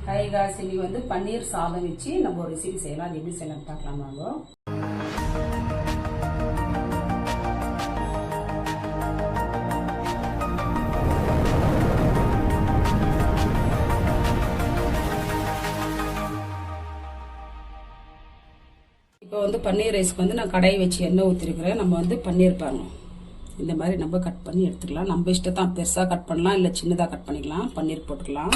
High guys, இன்னைக்கு வந்து பன்னீர் சாதம் வச்சு நம்ம ஒரு ரெசிபி செய்யலாம். அது எப்படி செய்யலாம் பார்க்கலாம் வாங்க. இப்போ வந்து பன்னீர் ரைஸ்க்கு வந்து நான் கடாய் வச்சு எண்ணெய் ஊற்றிருக்கிறேன். நம்ம வந்து பன்னீர் பாருங்க இந்த மாதிரி நம்ம கட் பண்ணி எடுத்துக்கலாம். நம்ம இஷ்டத்தான், பெருசாக கட் பண்ணலாம் இல்லை சின்னதாக கட் பண்ணிக்கலாம். பன்னீர் போட்டுக்கலாம்.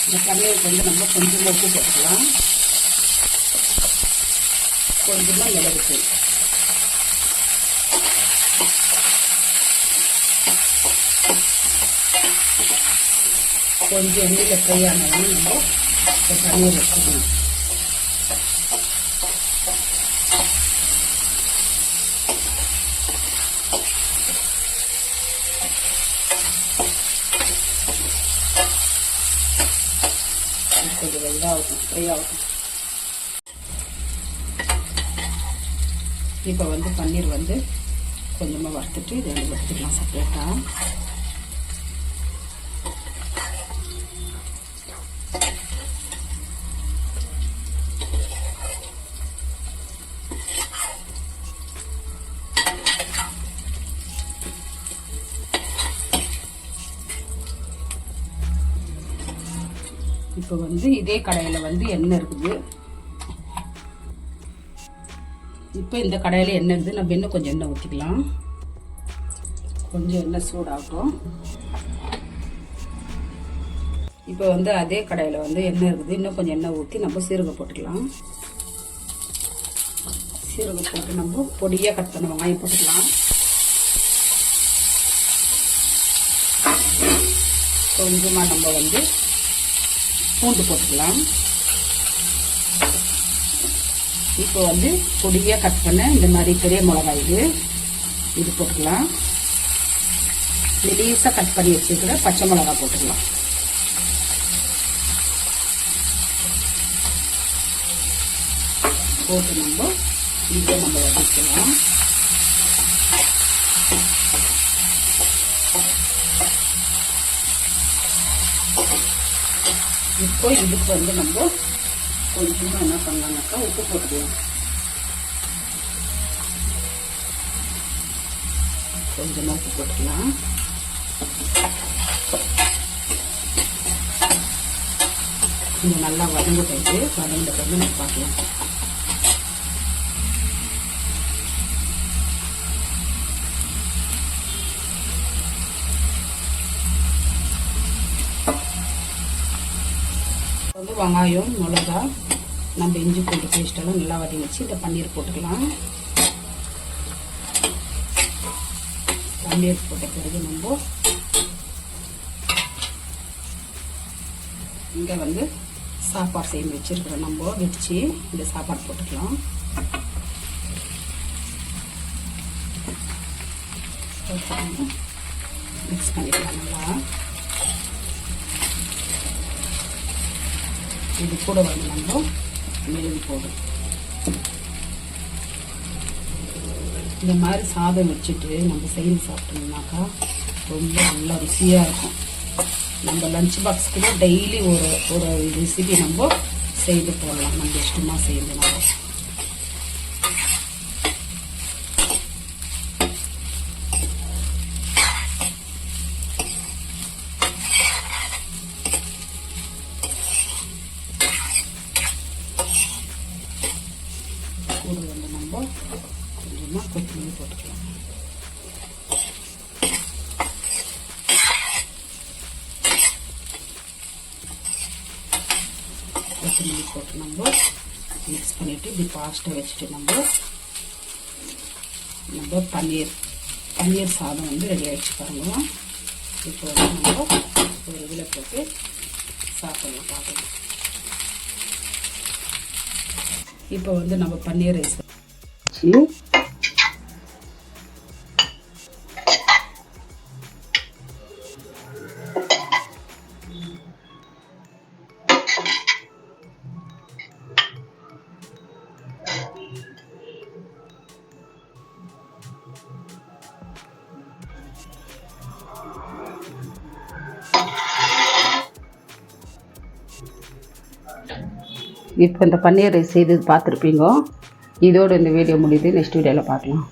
இந்த பன்னீருக்கு வந்து நம்ம கொஞ்சமாக உப்பு போட்டுக்கலாம், கொஞ்சமாக மிளகுத்தூள், கொஞ்சம் எண்ணெயில் ஃப்ரை ஆனாலும் நம்ம இந்த பன்னீர் வச்சுக்கணும். கொஞ்சம் இதாகட்டும், ஃப்ரை ஆகட்டும். இப்போ வந்து பன்னீர் வந்து கொஞ்சமாக வறுத்துட்டு இதை எடுத்துக்கலாம் செப்பரேட்டாக. இப்போ வந்து இதே கடாயில் வந்து எண்ணெய் இருக்குது. இப்போ இந்த கடாயில் எண்ணெய் இருக்குது. நம்ம இன்னும் கொஞ்சம் எண்ணெய் ஊற்றிக்கலாம். கொஞ்சம் எண்ணெய் சூடாகட்டும். இப்போ வந்து அதே கடாயில் வந்து எண்ணெய் இருக்குது. இன்னும் கொஞ்சம் எண்ணெய் ஊற்றி நம்ம சீரகம் போட்டுக்கலாம். சீரகம் போட்டு நம்ம பொடியாக கட் பண்ண வெங்காயம் போட்டுக்கலாம். கொஞ்சமாக நம்ம வந்து பூண்டு போட்டுக்கலாம். இப்போ வந்து பொடியாக கட் பண்ண இந்த மாதிரி பெரிய மிளகாய் இது போட்டுக்கலாம். மெலிசாக கட் பண்ணி வச்சுக்கிற பச்சை மிளகாய் போட்டுக்கலாம். போட்டு நம்ம இதை நம்ம வதக்கலாம். இப்போ இதுக்கு வந்து நம்ம கொஞ்சமாக என்ன பண்ணலாம்னாக்கா உப்பு போட்டுக்கலாம். கொஞ்சமாக உப்பு போட்டுக்கலாம். இது நல்லா வதங்கிட்டு வதங்கிட்ட பிறகு நம்ம பார்க்கலாம். வந்து வெங்காயம், மிளகா, நம்ம இஞ்சி பூண்டு பேஸ்டெல்லாம் நல்லா வதக்கி வச்சு இந்த பன்னீர் போட்டுக்கலாம். பன்னீர் போட்ட பிறகு நம்ம இங்கே வந்து சாப்பாடு செய்து வச்சுருக்கிறோம். நம்ம வச்சு இந்த சாப்பாடு போட்டுக்கலாம். மிக்ஸ் பண்ணிக்கலாம் நல்லா. இது கூட வந்து நம்ம மிளகு போடும். இந்த மாதிரி சாதம் வச்சுட்டு நம்ம செய்து சாப்பிட்டோம்னாக்கா ரொம்ப நல்லா ருசியாக இருக்கும். நம்ம லஞ்ச் பாக்ஸ்க்கு டெய்லி ஒரு ரெசிபி நம்ம செய்து போடலாம். நம்ம இஷ்டமாக செய்து நம்ம கூட வந்து நம்ம கொஞ்சமாக கொத்தமல்லி போட்டுக்கலாம். கொத்தமல்லி போட்டு நம்ம மிக்ஸ் பண்ணிவிட்டு இப்படி பாஸ்ட்டாக வச்சுட்டு நம்ம பன்னீர் சாதம் வந்து ரெடி ஆகிடுச்சு பாருங்க. இப்போ வந்து நம்ம ஒரு இதில் போட்டு சாப்பிடலாம் பார்க்கலாம். இப்போ வந்து நம்ம பன்னீர் ரைஸ் இப்போ இந்த பன்னீர் ரைஸ் செய்து பார்த்துருப்பீங்க. இதோடு இந்த வீடியோ முடியுது. நெக்ஸ்ட் வீடியோவில் பார்க்கலாம்.